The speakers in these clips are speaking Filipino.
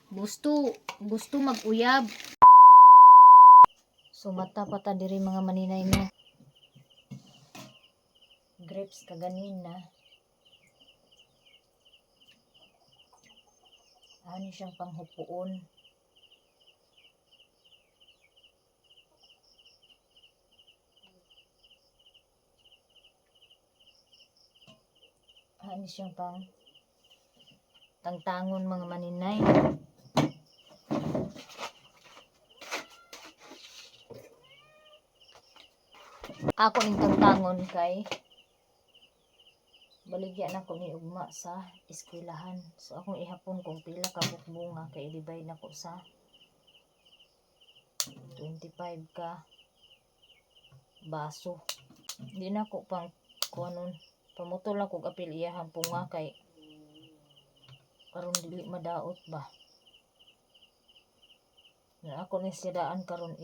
Gusto mag-uyab. Sumata pa ta diri mga maninay no. Grapes kaganin na. Ano siyang panghupuon. Ano siyang pang tangtangon mga maninay. Ako ning tangtangon kay baligya na ko ni ugma sa eskwelahan. So akong ihapon kung pila ka bukbunga kay i-divide nako sa 25 ka baso. Hindi na ko pang kuanon pamuto lang kog apil iyahang punga kay karon dili madaot ba. Na ako ni sidaan karon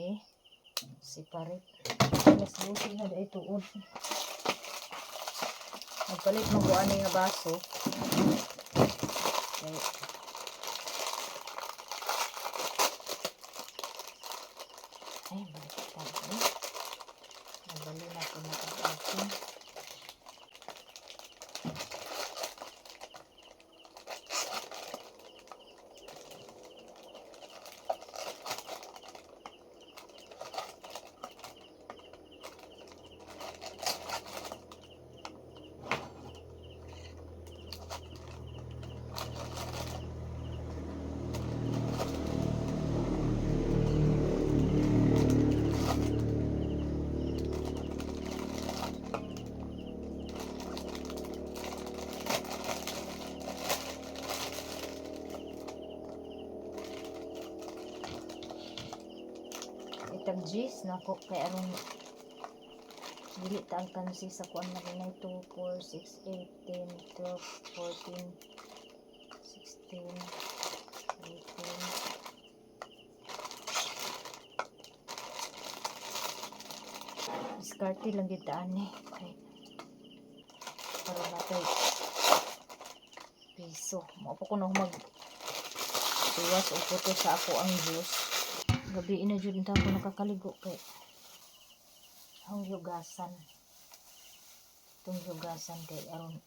separate. Mas buti na dai tuod. Magpalit mo ko ani nga baso. Okay. Ay, balik pa ito. Nabali na ko na ang itag G's na ko kay aron dili ta ang kansi sa kuan na ginay 2, 4, 6, 8, 10, 12, 14, 16, 18. Diskarte lang gid ani kay para natay piso. Mao pa ko na mag tuwas o puto sa ako ang juice. Gabi na jud ta ko nakakaligo kay ang yugasan. Itong yugasan kay aron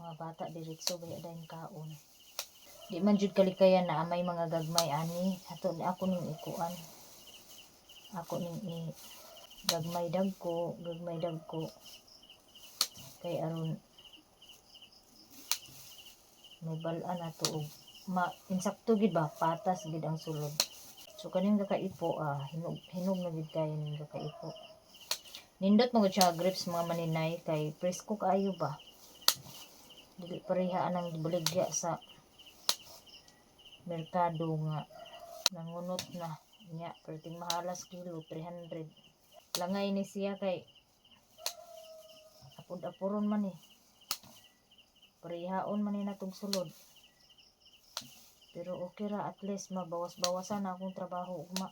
mga bata diretso baya dayon kaon. Di man jud kalikayan na may mga gagmay ani. Ato ni ako ning ikuan. Ako ning gagmay dagko kay aron may balaan ato og insakto gid ba patas gid ang sulod. So kaning kakaipo hinog na gid kay ning kakaipo. Nindot mo gid siya grapes mga maninay kay presko kaayo ba. Dili pareha anang buligya sa merkado nga nangunot na nya perting mahalas kilo 300. Langay ni siya kay apod-apuron man parehaon man ni natong sulod. Pero okay ra, at least mabawas-bawasan na akong trabaho ugma.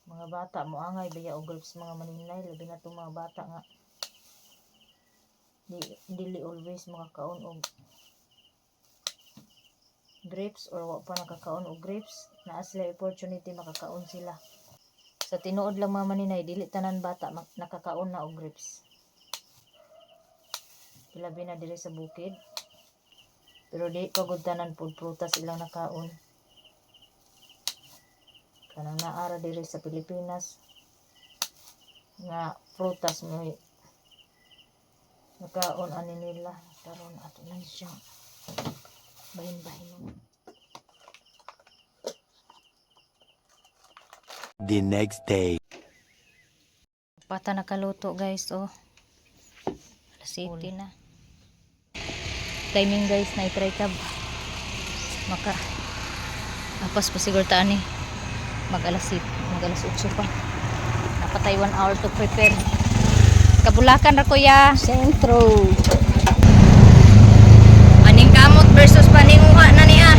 Mga bata mo angay baya og grapes mga maninay, labi na tong mga bata nga dili always makakaon og grapes or wa pa nakakaon og grapes, naa sila opportunity makakaon sila. Sa tinuod lang mga maninay, dili tanan bata nakakaon na og grapes. Labi na diri sa bukid. Pero di pagod tanan pud prutas ilang nakaon. Kanang naara diri sa Pilipinas nga prutas mo nakaon ani nila karon ato lang siya bahin-bahin. The next day. Pata nakaluto guys City na. Timing guys na i-try tab. Maka apas pa siguro taan mag alas 8 pa. Napatay 1 hour to prepare. Kabulakan ra kuya. Sentro. Aning kamot versus paninguha na niya.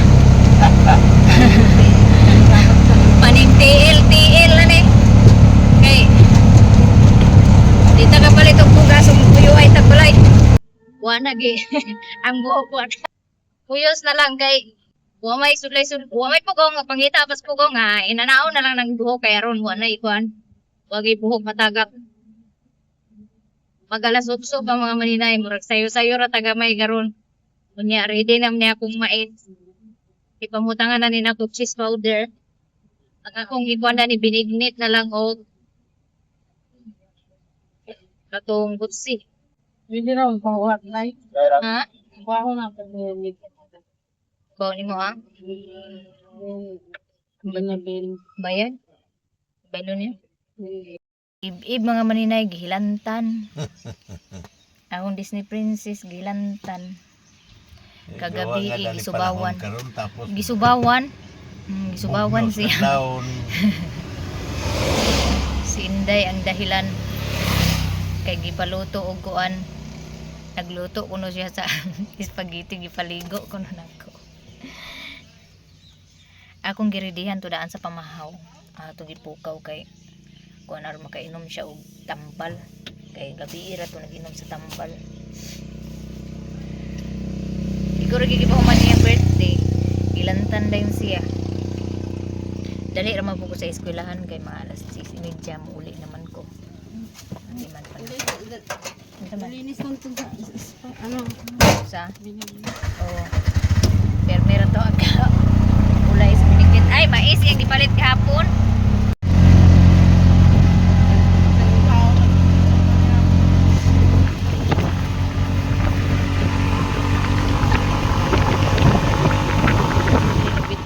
Paning TL na ni. Okay. Dito ka palit og bugas ug kuyuay tagbalay. Wala gi ang buhok ko. Kuyos na lang kay Wa may sulay wa may pugong nga pangita pas pugong nga inanao na lang ng buhok kay aron wa na ikuan. Wagi buhok matagak. Magalas utso pa mga maninay murag sayo-sayo ra tagamay garon. Unya ready na niya akong mais. Ipamutangan na ni nako cheese powder. Ang akong ikuan na ni binignit na lang og katong butsi. Hindi na ang pangwat na Ha? Baho na pag-inig. Bawa ni mo ha? Binabil. Bayan? Bayan niya? Ib mga maninay gihilantan. Akong Disney princess gihilantan. Kagabi gisubawan. Gisubawan. Gisubawan siya. Si Inday ang dahilan kay gipaluto og kuan. Nagluto kuno siya sa spaghetti gipaligo kuno nako. Akong giridihan to daan sa pamahaw. Ato gipukaw kay kuan aron makainom siya og tambal. Kay gabi ra to naginom sa tambal. Siguro gigipahuman niya birthday. Ilantan dayon siya. Dali ra mabuko sa eskwelahan kay mga alas 6:30 mo uli naman ko. Hindi man pala. Malinis lang ito ano? Sa? Oo. Pero meron to agka. Ulay sa pinikit. Ay, mais yung gipalit kahapon.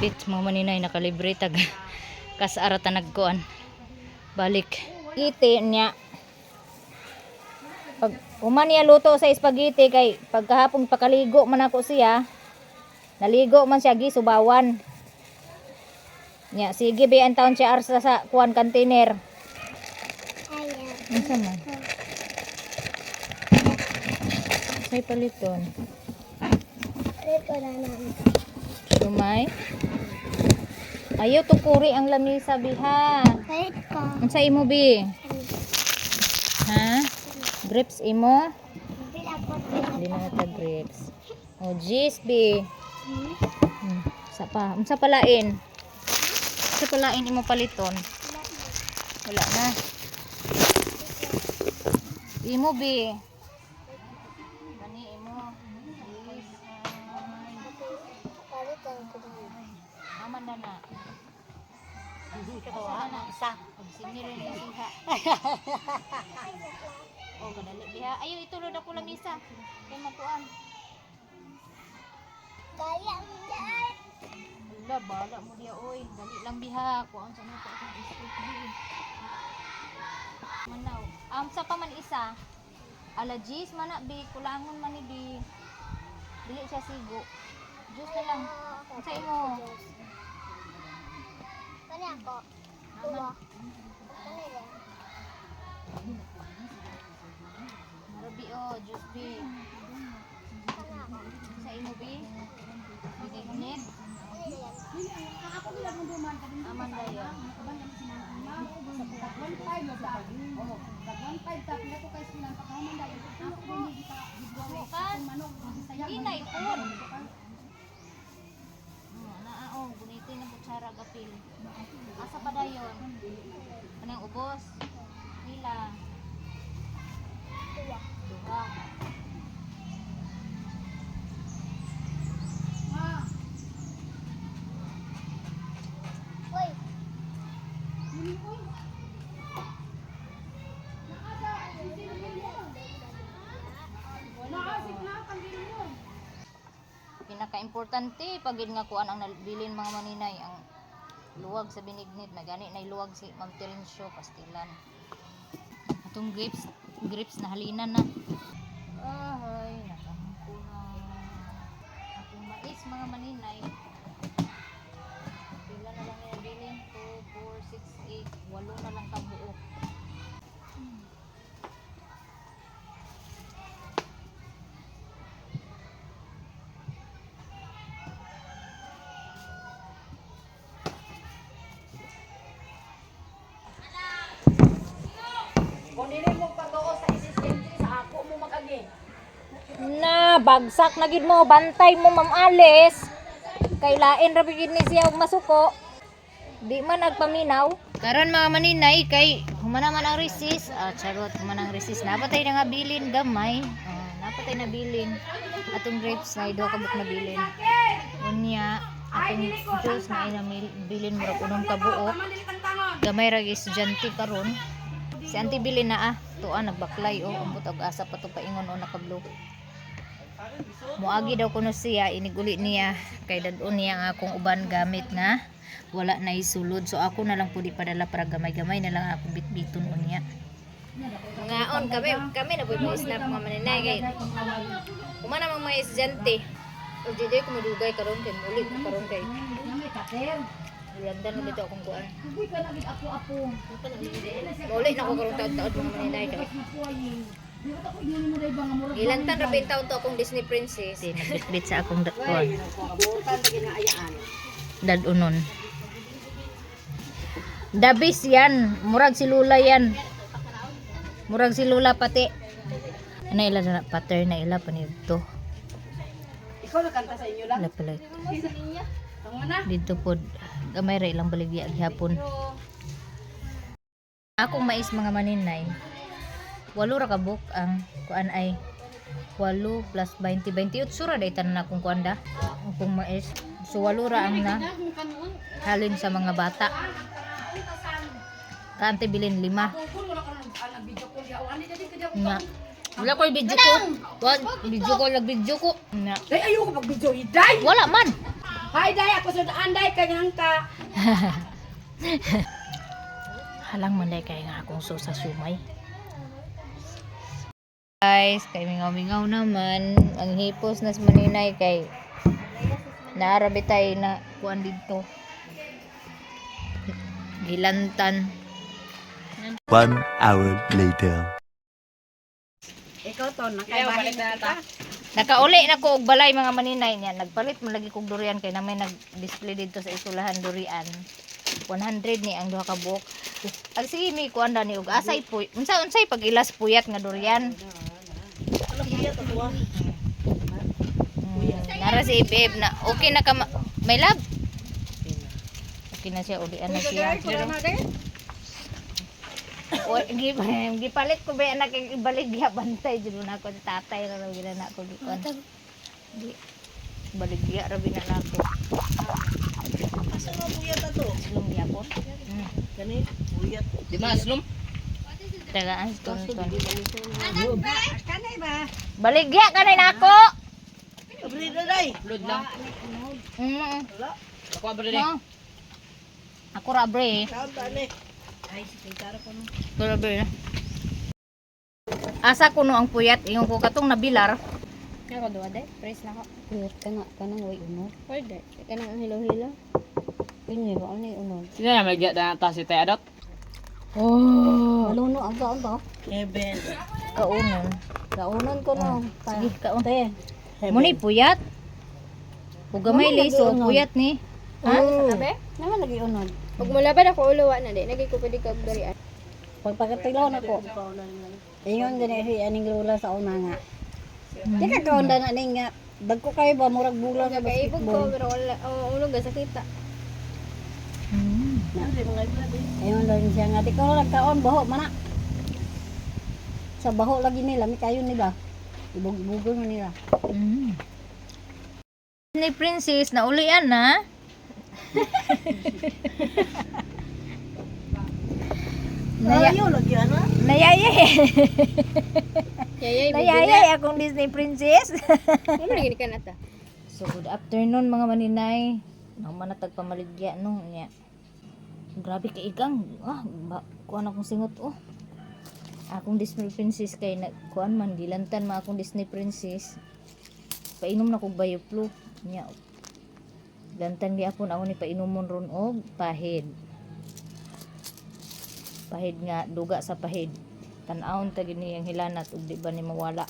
Bit mga maninay nakalibre tag kasara tanagkuan. Balik. Iti niya. Pag niya luto sa spaghetti kay pagkahapon pakaligo man ako siya. Naligo man siya gisubawan. Nya sige be ang taon siya arsa sa kuan container. Unsa man? Say paliton. Sumay. Ayaw tukuri ang lamisa biha. Unsa imo bi? Ha? Grapes imo? Hindi na ata grapes. Oh, jeez bi. Sa pa, unsa palain? Unsa palain imo paliton? Wala na. Imo bi. Kani imo. Yes. Aman na na. Isa na isa. Sinira na siha. Oh, kadali biha. Ayo itulod ako lang isa. Kay matuan. Kaya mo dyan. Wala, bala mo diya, oy. Dali lang biha. Kuhaan sa mga akong isip. Manaw. Sa pa man isa. Alajis, mana, bi. Kulangon man ni, bi. Dili siya sigo. Diyos na lang. Sa imo. Kani ako. Tuwa. Kani rin. Marabi, oh. Diyos, bi. Sa imo, bi. Binignit. Aman dayo. Inay po. Naaong, gunitin ng kutsara gapil. Asa pa dayon? Kanang ubos? Pila? Dua. Pinaka-importante pagid nga kuan ang nabilin mga maninay ang luwag sa binignit na gani na luwag si Ma'am Terencio Pastilan. Atong grapes na halinan na. Ay, nakampo na. Atong mais mga maninay. Pila na lang yung bilin? 2, 4, 6, 8, 8 na lang kabuo. Na bagsak na gid mo, bantay mo Ma'am Alice Kay lain ra bigid ni siya og masuko. Di man nagpaminaw. Karon mga maninay kay humana man ang resist. Charot, humana ang resist. Napatay na nga bilin gamay. Napatay na bilin. Atong grapes na ido kabuk na bilin. Unya atong juice na ina bilin murag unom ka buok. Gamay ra estudyante karon. Si Auntie bilin na tuan nagbaklay ambot og asa pa to paingon nakablo. Muagi daw kuno siya iniguli niya kay dadon niya nga akong uban gamit nga wala na isulod, so ako na lang pudi padala para gamay-gamay na lang ako bitbiton unya. Ngaon kami na pud mo snap mga maninay kay umana mang mga estudyante o dili ko madugay karon kay muli ko karon kay Landan na dito akong kuan. Muli na ko karon taud-taud mga maninay kay ilantan ra bin taon to akong Disney princess. Bitbit sa akong kuan. Dadunon. Dabis yan. Murag si Lula yan. Murag si Lula pati. Ano ila na pattern na ila panito. Ikaw nakanta sa inyo lang? Lapalit. Tama na. Dito pod gamay ra ilang baligya gyapon. Akong mais mga maninay. 8 ra ka book ang kuan ay 8 plus 20 28 sura day tanan akong kuan da. Akong mais. So 8 ra ang na halin sa mga bata. Kaante bilin 5. Nga. Wala ko yung video ko. Video ko. Nga. Day, ayoko mag-video, Day! Wala man. Hi, Day! Ako sa daan, Day! Kanyang ka! Halang man day kay nga akong susa sumay. Guys, kay mingaw-mingaw naman. Ang hipos nas maninay kay naarabi tayo na kuan dito. Gilantan. 1 hour later. Ikaw to, nakaibahin na ta. Nakauli na ko og balay mga maninay niya. Nagpalit man lagi kog durian kay na may nag-display dito sa eskwelahan durian. 100 ni ang duha ka buok. Ag sige mi kuan ni og asay puy. Unsay pag-ilas puyat nga durian. Nara si Babe na okay na ka may lab. Okay na siya ulian na siya. O gipalit ko ba anak kay ibaligya bantay jud na ako tatay ra gina na ako gikuan. Di baligya ra bina na ako. Asa mo buyat ato? Slum yapon. Kani, buyat. Di maslum? Tagaan ton. Kanay ba? Baligya kanay na ako. Abri na, Day! Load lang. Ako abri ni. Ako ra bre. Saan ba, ne? Ay, sige, tara ko no. Pero bre na. Asa kuno ang puyat ingon ko katong nabilar. Ako doon, day. Press na ako. Puyat ka nga. Kanang way unod. Pwede. Kanang ang hilo-hilo. Pinyo ba? Ano yung unod? Sino na may gyat na ta si Tayadot? Oh. Maluno ang kaon to. Heaven. Kaunon. Kaunon ko no. Sige, kaon. Te. Muni puyat. Ug gamay Muna liso, lagi, puyat ni. Ha? Tabi? Naman lagi unod. Pag mulaban ako uluwa na di, nagay ko pwede ka garian. Pagpagatilaw na ko. Ingon din si aning lula sa una nga. Di ka kaon na ning nga. Dagko kayo ba murag bulan sa Nagaibog ko, basketball. pero wala, ulog sa kita. Ayun lang siya nga. Di ka lang kaon baho mana. Sa baho lagi nila. May kayo nila. Ibog-ibugol mo nila. Ni Princess na ulian na. Ayaw, lagi ana. Nayayay. Yayay, Nayayay akong Disney Princess. Ano lagi ka na ta? So good afternoon mga maninay. Nang manatag pamaligya no nya. Grabe kay igang. Kuan akong singot Akong Disney Princess kay kuan man gilantan ma akong Disney Princess. Painom na kog Bioflu nya. Lantan gyapon ako ni painomon ron og pahid. Pahid nga duga sa pahid. Tan-awon ta gini ang hilanat ug di ba ni mawala.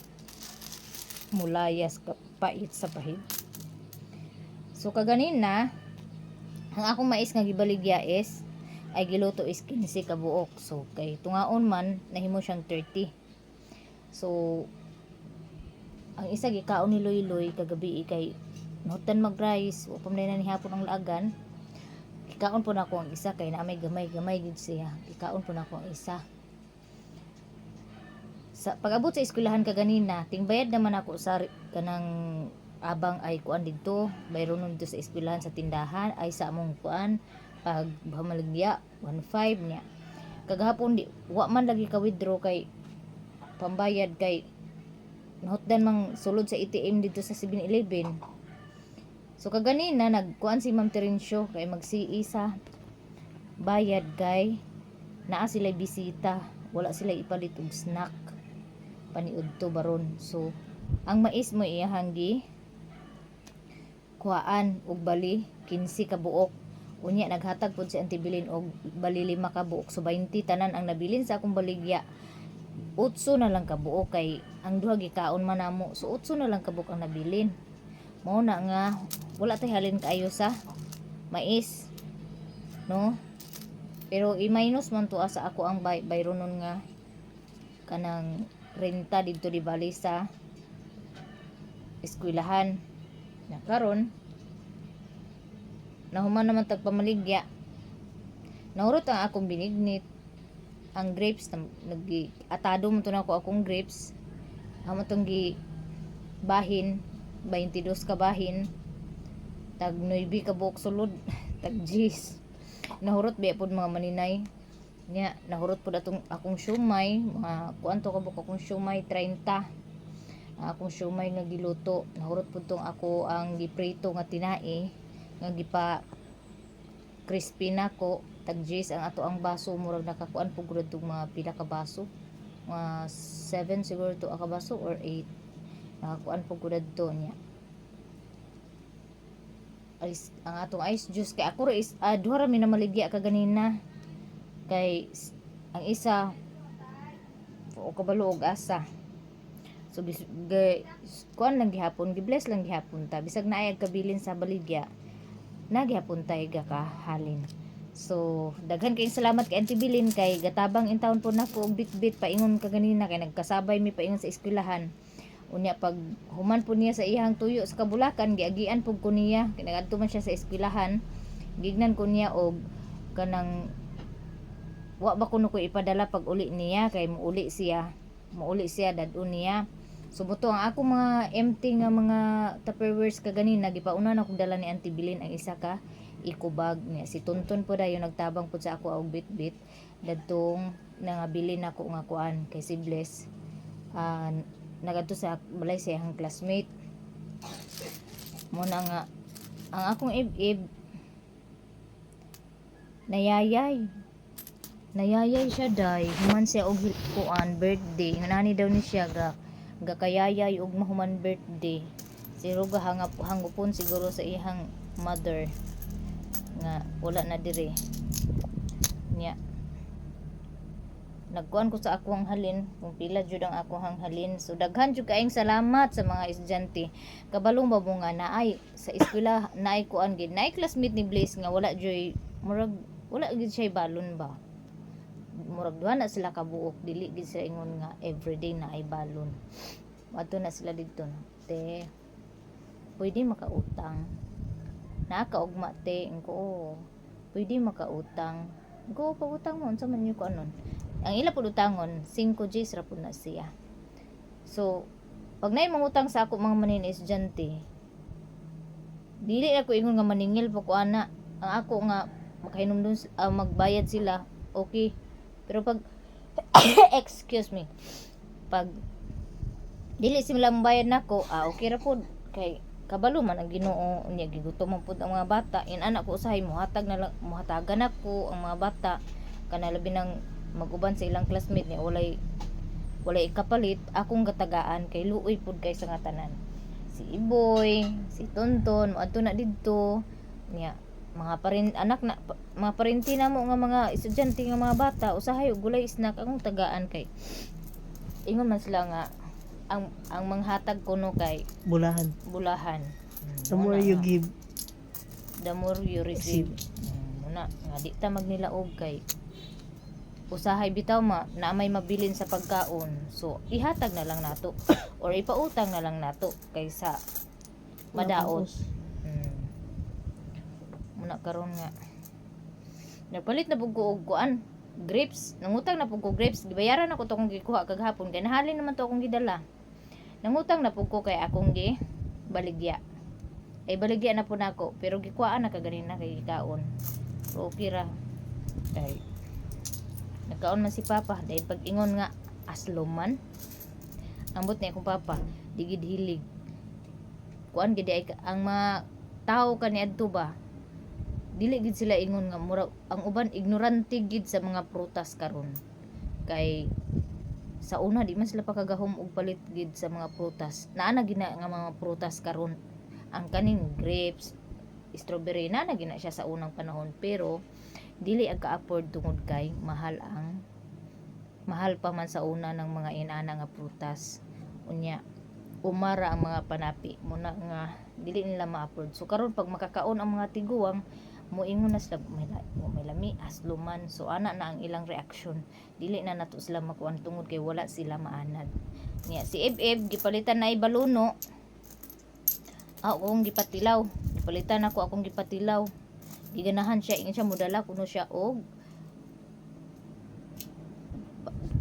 Mulayas ka pait sa pahid. So kaganina ang akong mais nga gibaligya is ay giluto is 15 ka buok. So kay tungaon man nahimo siyang 30. So ang isa gikaon ni Loy kagabi kay Nutan mag-rice, upam na ni hapon ang laagan. Ikaon po na ako ang isa kay na may gamay gid siya. Ikaon po na ako ang isa. Sa pag-abot sa eskwelahan kaganina, tingbayad naman ako sa kanang abang ay kuan didto, bayron nun dito sa eskwelahan sa tindahan ay sa among kuan pag bamaligya 1.5 niya. Kagahapon di wa man lagi ka withdraw kay pambayad kay nahutdan mang sulod sa ATM dito sa 7-Eleven. So kaganina nagkuan si Ma'am Terencio kay magsi sa bayad kay naa sila bisita, wala sila ipalit og snack paniud to baron. So ang mais mo iyahang gi kuhaan og bali 15 ka buok. Unya naghatag pud si Auntie Bilin og bali 5 ka buok. So 20 tanan ang nabilin sa akong baligya. 8 na lang ka buok kay ang duha gikaon man namo. So 8 na lang ka buok ang nabilin. Mao na nga wala tay halin kaayo sa mais. No? Pero i-minus man to sa ako ang bayron nun nga kanang renta dito di bali sa eskwelahan. Na karon nahuman naman tagpamaligya. Nahurot ang akong binignit. Ang grapes nagi atado mo to na ako akong grapes. Amo tong gi bahin 22 ka bahin. Tag 9 ka buok sulod. Tag 10. Nahurot ba pod mga maninay. Nya nahurot pod atong akong siomay, mga kuanto ka buok akong siomay 30. Akong siomay nga giluto, nahurot pod tong ako ang giprito nga tinai nga gipa crispy nako. Tag 10 ang ato ang baso, murag nakakuan pud gud tong mga pila ka baso, mga 7 siguro to ka baso or 8 nakakuan pud gud to niya. Ang atong ice juice kay ako is duha ra mi na maligya kaganina kay ang isa o kabalo og asa. So kuan lang gihapon, gibless lang gihapon ta bisag naay kabilin sa baligya nagihapon tay ga ka halin. So daghan kay salamat kay Auntie Bilin kay gatabang in town po nako og bitbit paingon kaganina kay nagkasabay mi paingon sa eskwelahan. Unya pag human po niya sa iyang tuyo sa Kabulakan giagian pug ko niya kay nagadto man siya sa eskwelahan, gignan ko niya og kanang wa ba kuno ko ipadala pag uli niya kay muuli siya dadun niya. So buto ang ako mga empty nga mga Tupperwares kaganina gipauna na kog dala ni Auntie Bilin ang isa ka ikubag niya. Si Tonton po dayon nagtabang po sa ako og bitbit dadtong nangabili na ko nga kuan kay si Bless. Nagadto sa balay sa iyang classmate. Muna nga ang akong ib nayayay siya day human siya og kuan birthday nganani daw ni siya gakayayay og mahuman birthday siguro hangupon siguro sa iyang mother nga wala na dire nya. Nagkuan ko sa akong halin kung pila jud ang akong halin. So daghan jud kaayong salamat sa mga estudyante. Kabalo ba mo nga naay sa eskwela naay kuan gid naay classmate ni Blaze nga wala joy murag wala gid siya balon ba. Murag duha na sila kabuok dili gid sila ingon nga everyday na ay balon. Adto na sila didto na. Te, pwede makautang. Nakaugma te ko. Pwede makautang. Go pautang mo unsa man yo ko anon. Ang ila pud utangon 5 Gs ra pud na siya. So pag naay mangutang sa ako mga manin estudyante, dili ako ingon nga maningil po ko ana. Ang ako nga makahinom dun magbayad sila, okay. Pero pag excuse me, pag dili sila magbayad nako, okay ra pud kay kabalo man ang Ginoo unya gigutom man pud ang mga bata. In anak ko usahay muhatagan ako ang mga bata kana labi nang maguban sa ilang classmate ni walay ikapalit akong gatagaan kay luoy pud kay sa nga tanan. Si Iboy, si Tonton, adto na didto niya mga mga parenti na mo nga mga estudyante nga mga bata usahay og gulay snack akong tagaan kay ingon man sila nga ang manghatag kuno kay bulahan. The more you give, the more you receive. Muna nga di ta magnilaog kay usahay bitaw na may mabilin sa pagkaon. So ihatag na lang nato or ipautang na lang nato kaysa madaot. na karon nga nagpalit na pug ko og kuan grapes, nangutang na pug ko grapes, gibayaran ako to kung gikuha kagahapon kay nahalin naman to akong gidala. Nangutang na pug ko kay akong gi baligya. Ay baligya na po nako, pero gikuhaan na kaganina kay gikaon. So okay ra. Kay nagkaon man si papa dahil pag ingon nga aslo man. Ambot ni akong papa, digid hilig. Kuan gid ay ang mga tao kaniadto ba? Dili gid sila ingon nga mura ang uban ignorante gid sa mga prutas karon. Kay sa una di man sila pakagahom og palit gid sa mga prutas. Naa na gina nga mga prutas karon. Ang kaning grapes, strawberry na gina siya sa unang panahon pero dili ang ka-afford tungod kay mahal pa man sa una ng mga inana nga prutas. Unya umara ang mga panapi muna nga dili nila ma-afford. So karon pag makakaon ang mga tiguang moingon na sila may lami asluman. So ana na ang ilang reaksyon. Dili na nato sila makuan tungod kay wala sila maanad. Niya si Eb gipalitan na ibaluno. Akong gipatilaw. Gipalitan ako akong gipatilaw. Giganahan siya ingon siya modala kuno siya og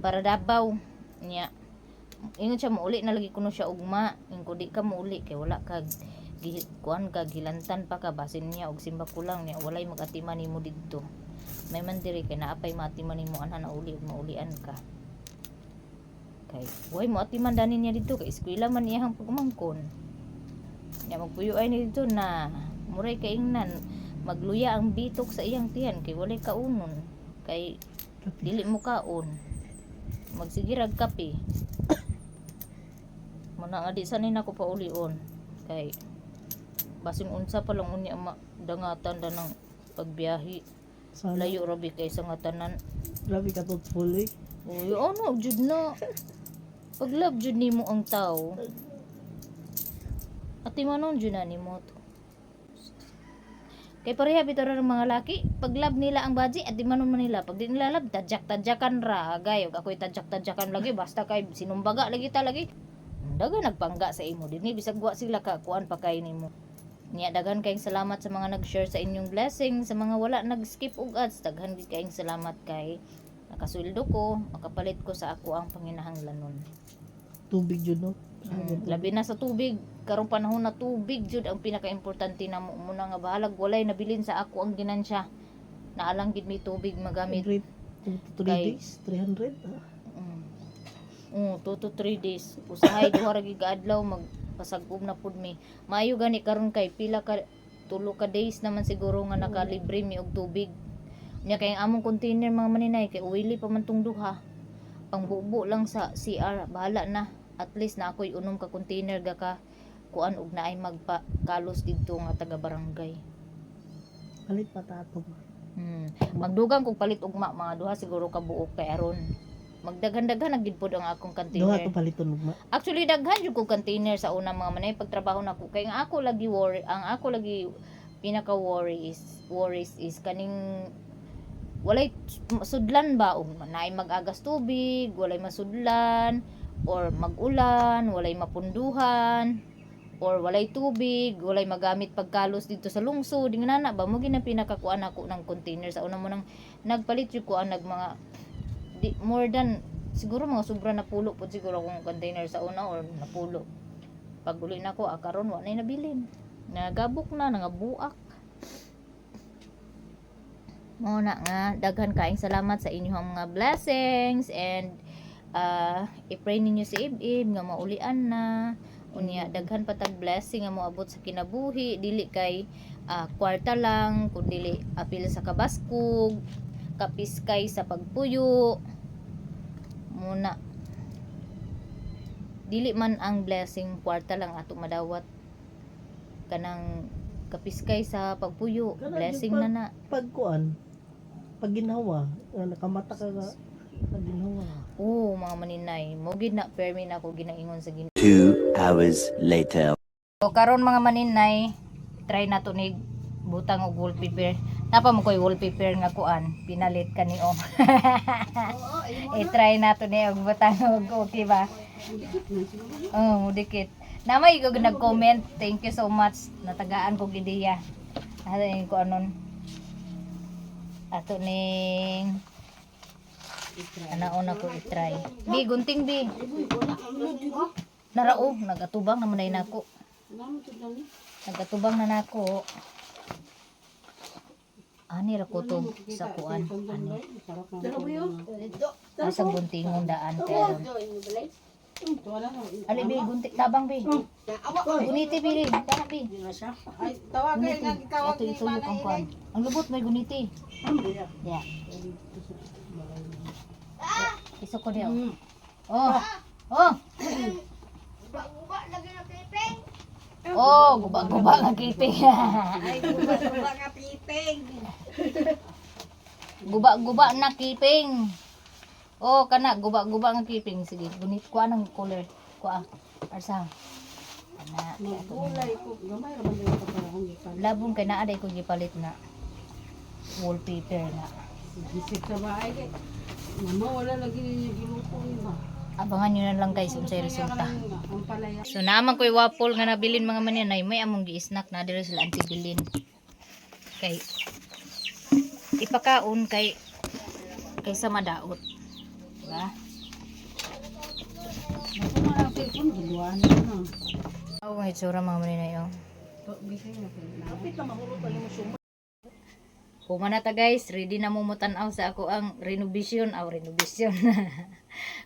para dabaw niya. Ingon siya mauli na lagi kuno siya ugma. Ingon di ka mauli kay wala kag kuan ka gilantan pa ka basin niya og simba kulang niya walay magatiman nimo didto. May man diri kay naapay matiman nimo ana na uli ug maulian ka. Kay way mo atiman dani niya didto kay eskwela man iyang pagmangkon. Nya magpuyo ay ni didto na muray kay ingnan magluya ang bitok sa iyang tiyan kay walay kaunon kay dili mo kaon. Magsigirag kape. Muna nga di sanay nako pa ulion kay basin unsa pa lang unya dangatan da ng pagbiyahe. Sana. Layo rabi kay sa nga tanan. Grabe ka to fully. Uy, ano jud na. Pag love jud nimo ang tao. Ati manon jud na nimo to. Kay pareha bitaw ra ng mga laki, pag love nila ang baji, ati manon man nila. Pag di nila love, tadyak-tadyakan ra. Gayog ako'y tadyak-tadyakan lagi basta kay sinumbaga lagi ta lagi. Daga nagpangga sa imo dinhi bisag wa sila ka kuan pa kay nimo. Niya daghan kayong salamat sa mga nag-share sa inyong blessing, sa mga wala nag-skip og ads, daghan gid kayong salamat kay nakasweldo ko, makapalit ko sa ako ang panginahanglanon. Tubig jud no. Labi na sa tubig, karong panahon na tubig jud ang pinaka-importante na mo muna nga bahalag walay nabilin sa ako ang ginansya. Naalang gid may tubig magamit. 3 Kay- days, 300. 2 to 3 days. Usahay duha ra gid ka adlaw magpasag-ob na pud mi. Maayo gani karon kay pila ka 3 ka days naman siguro nga nakalibre mi og tubig. Nya kay ang among container mga maninay kay uwili pa man tong duha. Pangbubo lang sa CR bahala na. At least na ako'y unom ka container ga ka kuan og naay magpakalos didto nga taga barangay. Palit pa tato. Magdugang kog palit ugma mga duha siguro ka buok kay aron magdaghan-daghan na gid pod ang akong Duha container. to paliton ugma. Actually daghan jud kog container sa una mga manay pagtrabaho nako kay ang ako lagi pinaka worries is kaning walay sudlan ba og naay mag-agas tubig, walay masudlan or mag-ulan, walay mapunduhan or walay tubig, walay magamit pagkalos dito sa lungsod. Dingnana ba mo gina pinakakuan ako ng container sa una mo nang nagpalit jud ko ang mga more than siguro mga sobra na pulo po siguro akong container sa una or napulo. Pag uli na ko karon wa nay nabilin. Nagabok na nangabuak. Mo na nga daghan kaayong salamat sa inyong mga blessings and i-pray ninyo si Ibib nga maulian na. Unya daghan patag blessing nga moabot sa kinabuhi dili kay kwarta lang kundi apil sa kabaskog kapiskay sa pagpuyo muna dili man ang blessing kwarta lang ato madawat kanang kapiskay sa pagpuyo blessing na na Pagkuan. Pag ginhawa, nakamata ka nga pag ginhawa. mga maninay mo gid na permi na ako ginaingon sa 2 hours later. So karon mga maninay, try na to ni butang og wallpaper. Napa mo koy wallpaper nga kuan, pinalit kani o. I-try na to ni og butang og okay ba? Dikit. Namay ko nag-comment. Thank you so much. Natagaan ko ideya. Ano ko anon. Ato ning anaon ako i-try. Bi, gunting bi. Narao, nagatubang naman na nako. Nagatubang na nako. Ani ra ko to sa kuan. Ani. Asa guntingon daan pero. Ali bi, gunting tabang bi. Guniti bi, dana bi. Guniti. Ato isuyo kang kuan. Ang lubot may guniti. Yeah. Iso ko diyo. Oh. Oh. Oh, guba-guba nga kiping. Guba-guba na kiping. Oh, kana guba-guba nga kiping. Sige, gunit ko anong color. Kuha. Arsa. Ana. Labong kay naa day ko gipalit na wallpaper na. Abangan nyo na lang guys unsay resulta. So naman ko'y waffle nga nabilin mga maninay, may among gi-snack na diri sila anti bilin. Kay ipakaon kaysa madaot. Diba? Oh, may tsura mga maninay oh. Humana ta guys, ready na mo mutanaw sa ako ang renovation.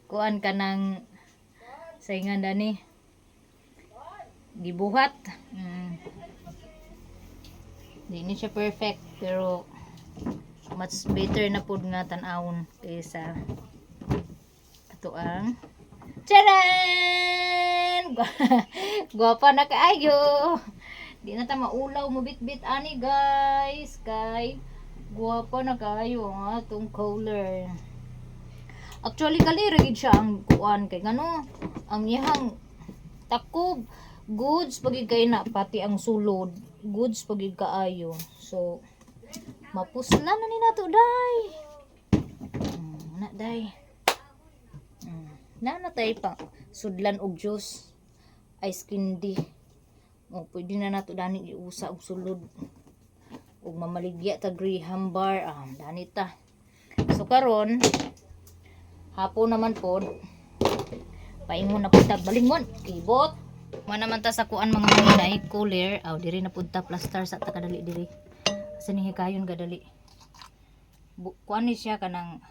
Kuan ka ng saingan dani. Gibuhat. Di ni siya perfect pero much better na pud nga tan-awon kaysa ato ang charan! Gwapa na kaayo. Di na ta maulaw mo bit-bit ani guys. Kay guwapa na kayo ang atong color. Actually kalira gid siya ang kuan kay ngano ang iyang takob goods pagid kay na pati ang sulod goods pagid kaayo. So mapuslan na ni nato day. Na day. Na tay pa sudlan og juice ice candy. O pwede na nato dani iusa og sulod ug mamaligya ta graham bar dani ta. So karon hapon naman pod paingon na pud ta balingon kibot man naman ta sa kuan mga maninay cooler diri na pud ta plaster sa ta kadali diri sinihi kayon kadali kuan ni siya kanang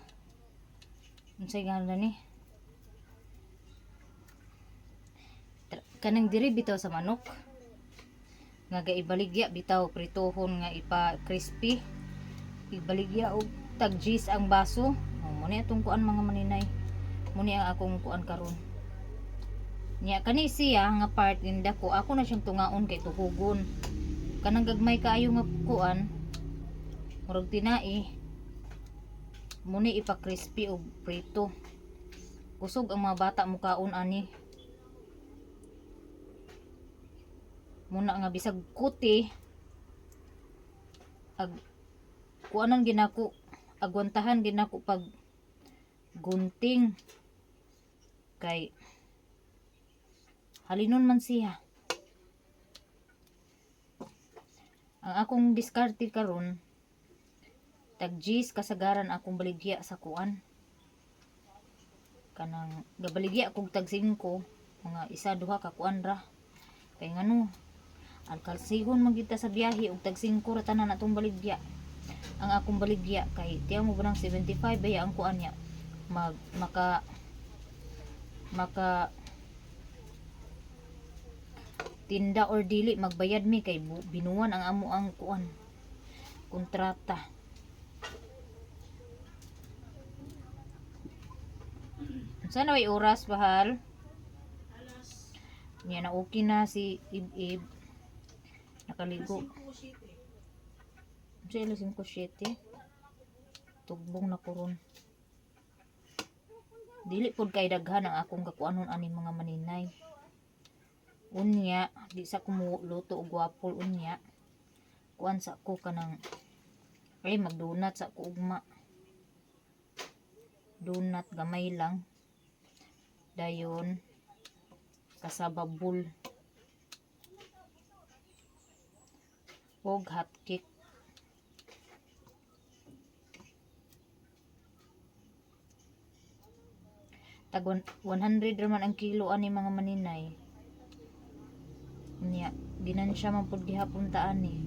unsay ngalan ni kanang diri bitaw sa manok nga gaibaligya bitaw pritohon nga ipa crispy ibaligya og tag cheese ang baso muni atong kuan mga maninay muni ang akong kuan karon nya kani siya nga part inda ko ako na siyang tungaon kay tuhugon kanang gagmay kaayo nga kuan murag tinai muni ipa crispy og prito kusog ang mga bata mo kaon ani muna nga bisag kuti ag kuanan ginako agwantahan ginako pag gunting kay halinon man siya ang akong diskarte karon tag G's kasagaran akong baligya sa kuan kanang gabaligya kog tag 5 mga isa duha ka kuan ra kay ngano ang kalsihon magita sa biyahe og tag 5 ra tanan atong baligya ang akong baligya kay tiyan mo ba ng 75 baya ang kuan niya maka tinda or dili magbayad mi kay binuwan ang amo ang kuan kontrata sana way oras bahal niya na okay na si Ib nakaligo sa ilo 5-7 tugbong na kuron dili pod kay daghan ang akong kakuanon ani mga maninay unya di sa kumuluto og waffle unya kuan sa ko kanang magdonut sa ko ugma donut gamay lang dayon kasababul og hot cake tag 100 raman ang kilo ani mga maninay. Niya, ginansya man pud gihapon ta ani.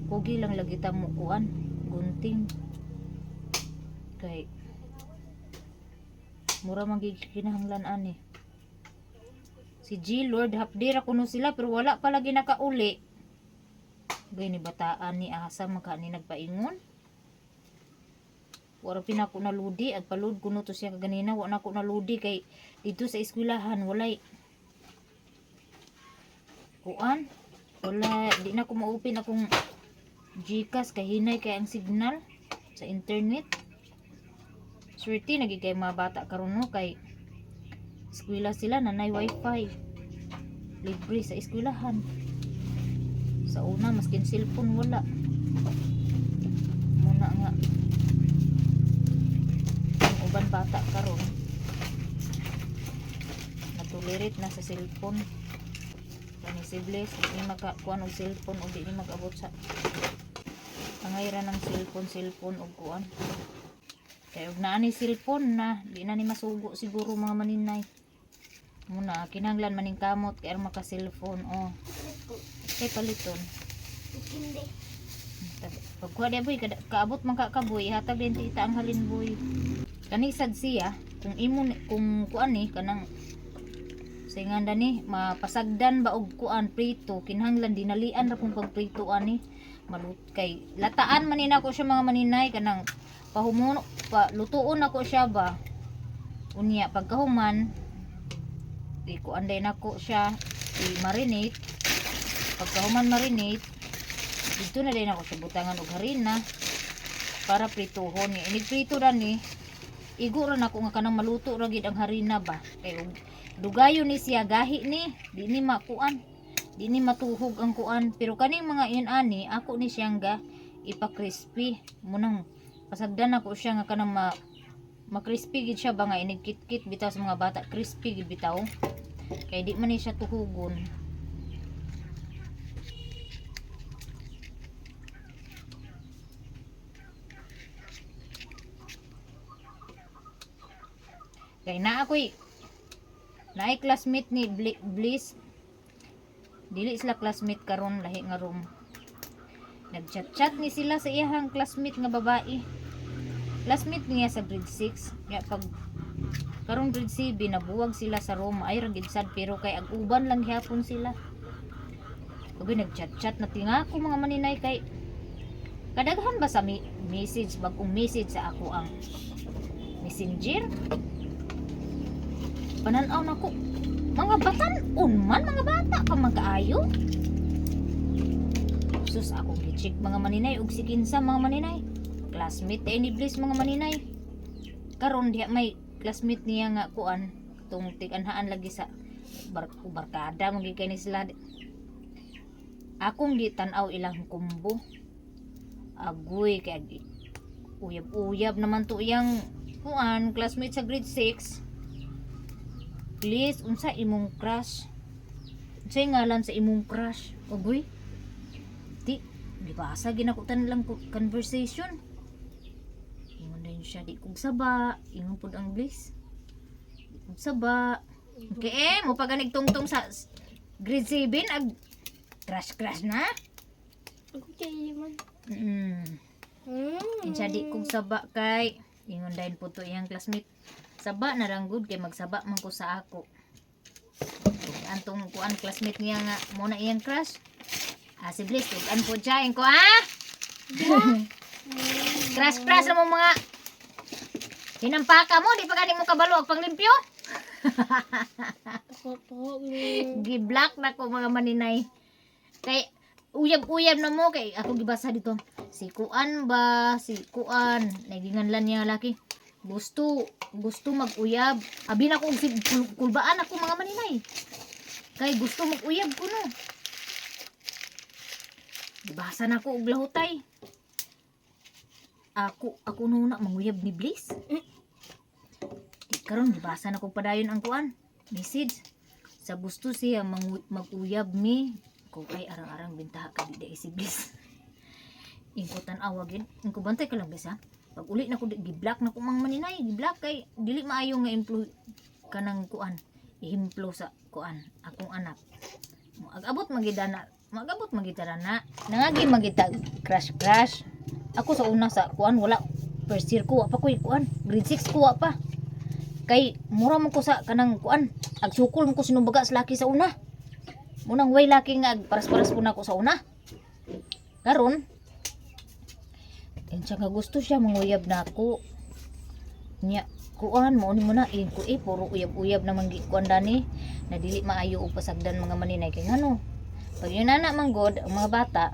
Pogi lang lagi ta mo kuan, gunting. Kay mura man gid kinahanglan ani. Si G Lord hapdira kuno sila pero wala pa lagi nakauli. Gay ni bataan ni asa maka ni nagpaingon. Wala pinako na ludi at palud kuno to siya kaganina wa na ko na ludi kay dito sa eskwelahan walay kuan wala di na ko maupin akong Gcash kay hinay kay ang signal sa internet. Swerte nagi kay mga bata karon no kay eskwela sila nanay wifi libre sa eskwelahan. Sa una maskin cellphone wala muna nga ang uban bata karon natulirit na sa cellphone kani sibles di makakuan og cellphone o di ni mag-abot sa pangayra ng cellphone og kuan kay og naa ni cellphone na di na ni masugo siguro mga maninay muna kinahanglan maning kamot kay aron maka cellphone oh kay paliton pagkuha di boy kaabot man ka kaboy hatag din tita ang halin boy kani sad siya kung imo kung kuan ni kanang singanda ni mapasagdan ba og kuan prito kinahanglan dinalian ra kung pagprito ani malut kay lataan man ni nako siya mga maninay kanang pahumuno pa lutuon ako siya ba unya pagkahuman di ko anday nako siya i-marinate pagkahuman marinate dito na din ako siya butangan og harina para prituhon ni inigprito ra ni igo ra nako nga kanang maluto ra gid ang harina ba kay dugayo ni siya gahi ni di ni makuan di ni matuhog ang kuan pero kaning mga iyon ani ako ni siyang ga ipa-crispy munang pasagdan ako siya nga kanang ma-crispy gid siya ba nga inigkit-kit bitaw sa mga bata crispy gid bitaw kay di man ni siya tuhugon. Kay na ako'y naay classmate ni Bliss. Dili sila classmate karon lahi nga room. Nagchat-chat ni sila sa iyang classmate nga babae. Classmate niya sa grade 6. Ya pag karong grade 7 nabuwag sila sa room ay ra gid sad pero kay ag uban lang gyapon sila. Pag nagchat-chat na tinga ko mga maninay kay kadaghan ba sa message bagong message sa ako ang messenger. Pananaw na ko mga batan-on man mga bata pa magkaayo sus akong gicheck mga maninay ug si kinsa mga maninay classmate ni Bliss mga maninay karon diha may classmate niya nga kuan tung tig-anhaan lagi sa barkada magi kay ni sila akong gitan-aw ilang kumbo agoy kay uyab-uyab naman to iyang kuan classmate sa grade 6. Please, unsa imong crush? Unsay ngalan sa imong crush? Ogoy. Di, gibasa ginakutan lang conversation. Ingon din siya, di kog saba. Ingon pud ang Bliss. Di kog saba. Okay, mo pa ganig tungtong sa grade 7 ag crush na. Okay, man. Insya di kog saba kay ingon din pud to iyang classmate. Saba na lang good kay magsaba man ko sa ako. Antong kuan classmate niya nga mo na iyang crush. Si Bliss an po siya ko crush na mo mga hinampaka mo di pa gani mo kabalo og panglimpyo. Gi-block na ko mga maninay. Kay uyab-uyab na mo kay ako gibasa dito. Si kuan ba si kuan naginganlan niya laki. Gusto mag-uyab. Abi na ko kulbaan ako mga maninay. Kay gusto mag-uyab ko no. Basa na ko og lahutay. Ako nuna manguyab ni Bliss. Karon gibasa na ko padayon ang kuan. Message. Sa gusto siya mag-uyab mi. Kung ay arang-arang bintaha ka di si Bliss. Ingkutan awagin. Ingko bantay ka lang Bliss ha. Pag uli na ko gi-block na ko mang maninay, gi-block kay dili maayo nga employee kanang kuan, ihimplo sa kuan akong anak. Agabot magidana, magabot magidana na. Nangagi magita crash. Ako sa una sa kuan wala first year ko wa pa ko kuan, grade 6 ko wa pa. Kay mura man ko sa kanang kuan, agsukol man ko sinumbaga sa laki sa una. Munang way laki nga paras-paras po na ko sa una. Karon siya nga gusto siya manguyab na ako niya kuan mo ni mo na ko puro uyab-uyab naman kuan dani na dili maayo og pasagdan mga maninay kay ngano pag yun na manggod ang mga bata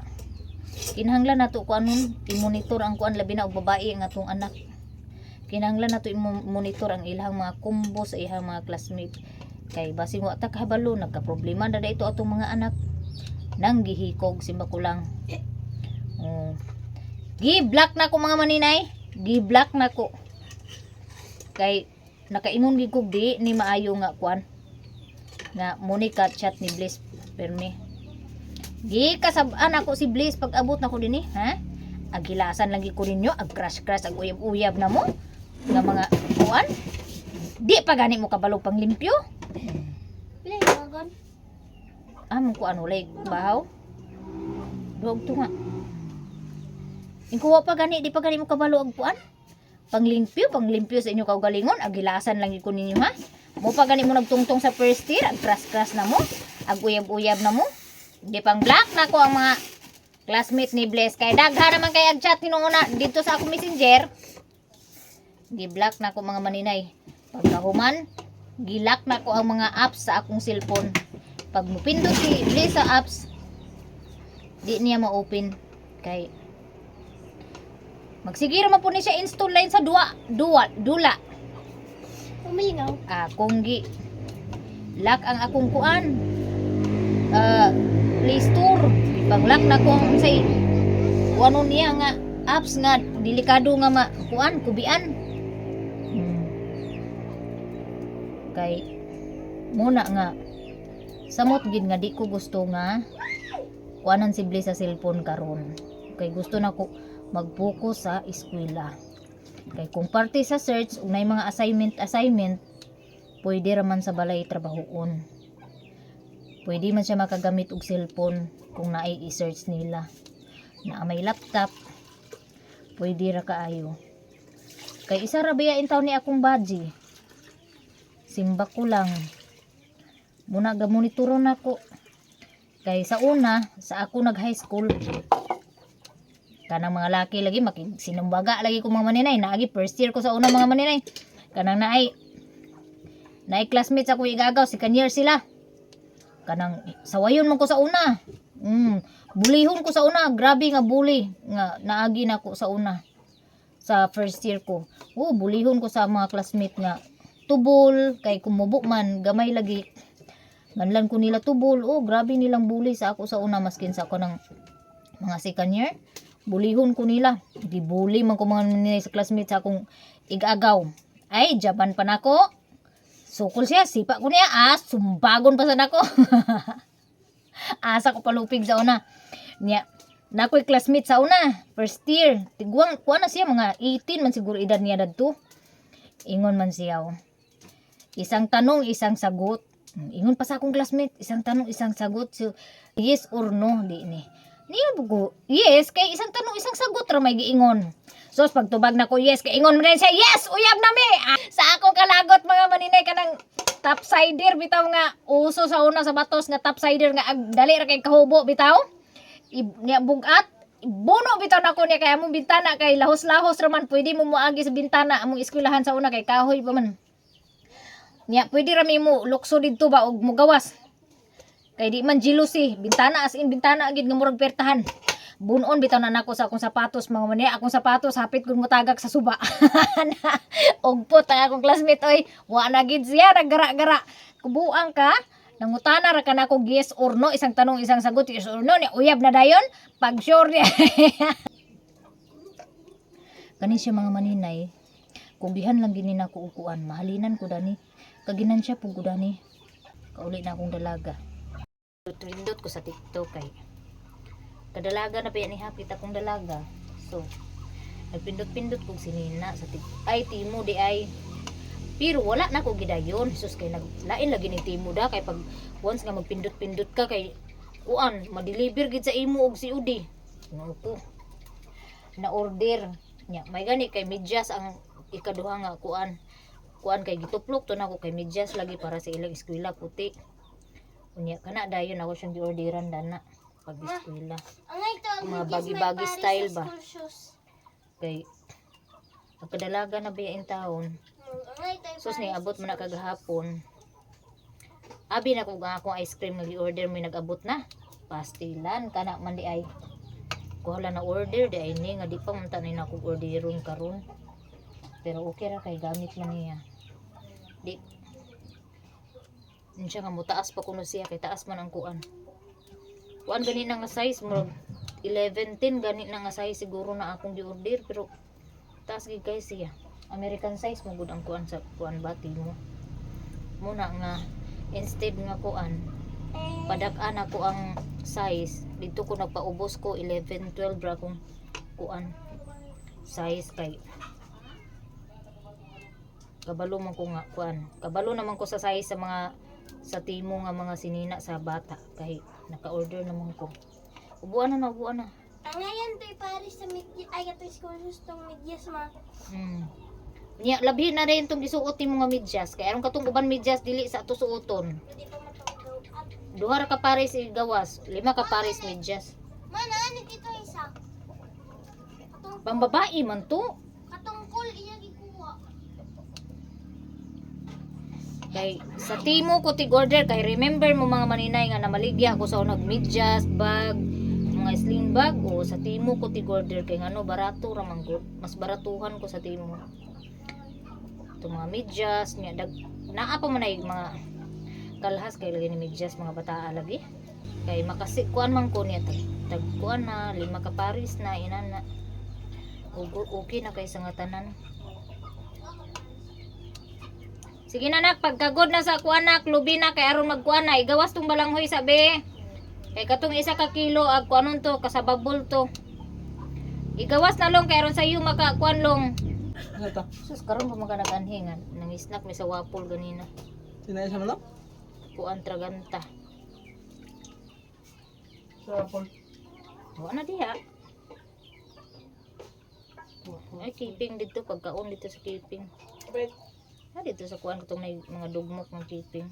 kinahanglan nato kuanon i-monitor ang kuan labi na og babae ang atong anak kinahanglan nato i-monitor ang ilang mga kumbo sa ilang mga classmate kay basin wa ta kahabalo nagka-problema na ito atong mga anak nang gihikog simba ko lang gi-block na ko mga maninay. Gi-block na ko. Kay nakaingon gid ko di ni maayo nga kwan. Nga Monica chat ni Bliss permi. Gi kasab-an ako si Bliss pag abot na ko dinhi, ha? Agilasan lang ko ninyo, ag crash ag uyab-uyab na mo nga mga kuan. Di pa gani mo kabalo pang limpyo. Pila yung wagon? Among kuan ulay bahaw. Dog to nga. Ingkuha pa gani, di pa gani mo kabalo ang kuan. Panglimpyo sa inyo kaugalingon, agilasan lang ko ninyo ha. Mo pa gani mo nagtungtong sa first year, ag crash na mo, ag uyab-uyab na mo. Di pang black na ko ang mga classmate ni Bless. Kay dagha naman kay ag chat hinuuna dito sa akong messenger. Gi-block na ko mga maninay. Pagkahuman, gilak na ko ang mga apps sa akong cellphone. Pag mupindot si Bless sa apps, di niya ma-open kay magsigiro man po ni siya install line sa dula. Umilingaw. Kung gi lock ang akong kuan. Play Store. Pang-lock na ko ang say ano niya nga apps nga delikado nga kuan kubian. Kay muna nga samot gid nga di ko gusto nga kuanan si Bliss sa cellphone karon. Kay gusto na ko mag-focus sa eskwela. Kay kung parte sa search ug nay mga assignment pwede raman sa balay trabahoon. Pwede man siya makagamit og cellphone kung naay i-search nila. Na may laptop pwede ra kaayo. Kay isa ra biya intaw ni akong badge. Simba ko lang. Muna ga monitoron ako. Kay sa una sa ako nag high school kanang mga laki lagi sinumbaga lagi ko mga maninay naagi first year ko sa una mga maninay kanang naay classmates ako igagaw second year sila kanang sawayon man ko sa una bulihon ko sa una grabe nga bully nga naagi na ko sa una sa first year ko bulihon ko sa mga classmate nga tubol kay kumubo man gamay lagi manlan ko nila tubol grabe nilang bully sa ako sa una maskin sa ako ng mga second year bulihon ko nila. Gibuli man ko mga nila sa classmates akong igagaw. Ay, jaban pa nako. Sukol siya, sipa ko niya. Sumbagon pa sa nako. Asa ko palupig sa una. Niya, nako'y classmate sa una. First year. Tiguang, kuha na siya, mga 18 man siguro edad niya dadto. Ingon man siya. Isang tanong, isang sagot. Ingon pa sa akong classmate. Isang tanong, isang sagot. So, yes or no, di ni. Niya bugo, yes, kay isang tanong, isang sagot ra may giingon. So, pagtubag na ko, yes, kay ingon mo rin siya, yes, uyab nami! Sa akong kalagot, mga maninay, kanang topsider, bitaw nga, uso sa una sa batos, nga topsider, nga dali ra kay kahubo, bitaw. Niya bugat, buno bitaw na ko niya, kaya among bintana, kay lahos-lahos raman, pwede mo muagi sa bintana, among eskwelahan sa una, kay kahoy pa man. Niya, pwede rami mo, lukso dito ba, o mugawas. Kay di man jealousy, bintana as in bintana agid nga murag pertahan. Bunon bitaw na nako sa akong sapatos mga mani, akong sapatos hapit kun motagak sa suba. Ugpot ang akong classmate oy, wa na gid siya naggara-gara. Kubuang ka, nangutana ra ka nako yes or no, isang tanong isang sagot, yes or no, ni uyab na dayon pag sure niya. Kani siya mga maninay, kung bihan lang gini nako ukuan, mahalinan ko dani. Kaginan siya pug dani. Kauli na akong dalaga. Trindot ko sa TikTok kay kadalaga na pa yan ihapit akong dalaga. So Nagpindot-pindot kog sinina sa ay timo di ay. Pero wala na ko gidayon. Sus kay naglain lagi ni timo da kay pag once nga magpindot-pindot ka kay kuan ma-deliver gid sa imo og COD. No ko. Na order nya may gani kay medyas ang ikaduha nga kuan kay gituplok to nako kay medyas lagi para sa ilang eskwela puti. Unya kana dayon ako siyang giorderan dana pag eskwela. Angay to, ang Mga medyas may bagi-bagi pares style sa ba? school shoes. Kay ang kadalaga na biyain taon. Angay to, Sus pares ni sa abot mo na school shoes. kagahapon. Abi na kung akong ice cream nag-order may nag-abot na. Pastilan kana man di ay. Kuhala na order di ay ni nga di pa man tanay na akong orderon karon. Pero okay ra kay gamit man niya. Di siya nga mutaas pa kuno siya kay taas man ang kuan. Kuan gani na nga size mo 11-10 gani na nga size siguro na akong gi-order pero taas gid kay siya. American size mo gud ang kuan sa kuan bati mo. Muna nga instead nga kuan padak-an ako ang size dito ko nagpaubos ko 11-12 ra kung kuan size kay kabalo man ko nga kuan kabalo naman ko sa size sa mga sa timo nga mga sinina sa bata kay naka-order naman ko ubuan na Angayan to, pares sa medyas. Ay, ito school shoes tong medyas ma. Nya labi na rin itong isuot mo nga medyas kay aron katong uban medyas dili sa ato suoton Hindi pa matawag. duha ra ka pares igawas 5 ka pares medyas Mana, ano dito isa? pambabae man to Katungkol, iya gikuha. kay sa timo ko tig order kay remember mo mga maninay nga namaligya ako sa unag medyas bag mga sling bag o sa timo ko tig order kay ngano barato ra man gud mas baratuhan ko sa timo ito mga medyas nya naa pa man ay mga kalhas kay lagi ni medyas mga bataa lagi kay makasi kuan man ko niya tag kuan na 5 ka pares na inana okay na kay sa nga tanan. Sige na nak, pagkagod na sa kuan nak, lubi na kay aron magkuan na, igawas tong balanghoy sabi. Kay katong 1 ka kilo ag kuanon to kasababol to. Igawas na long kay aron sa iyo makakuan long. Ano to? Sus karon pa maganaganhingan, nang snack mi sa wapol ganina. Sinaya sa manok? Kuan traganta. Sa Paul. Wa na diha. Ay keeping dito pagkaon dito sa keeping. Wait. Na dito sa kuan katong may mga dugmok ng keeping.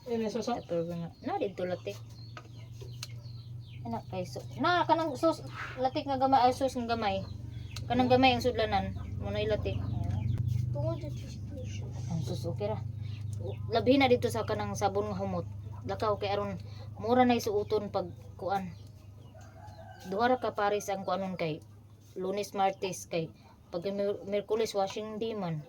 Ini soso. Pero nga na dito latik. Anak kay so. Na kanang sus latik nga gamay ay sus nga gamay. Kanang gamay ang sudlanan, mo na latik. Tungod dito sa school shoes. Ang sus okay ra. Labi na dito sa kanang sabon nga humot. Lakaw kay aron mura na isuuton pag kuan. Duha ra ka pares ang kuanon kay Lunes Martes kay pag Merkulis washing day man.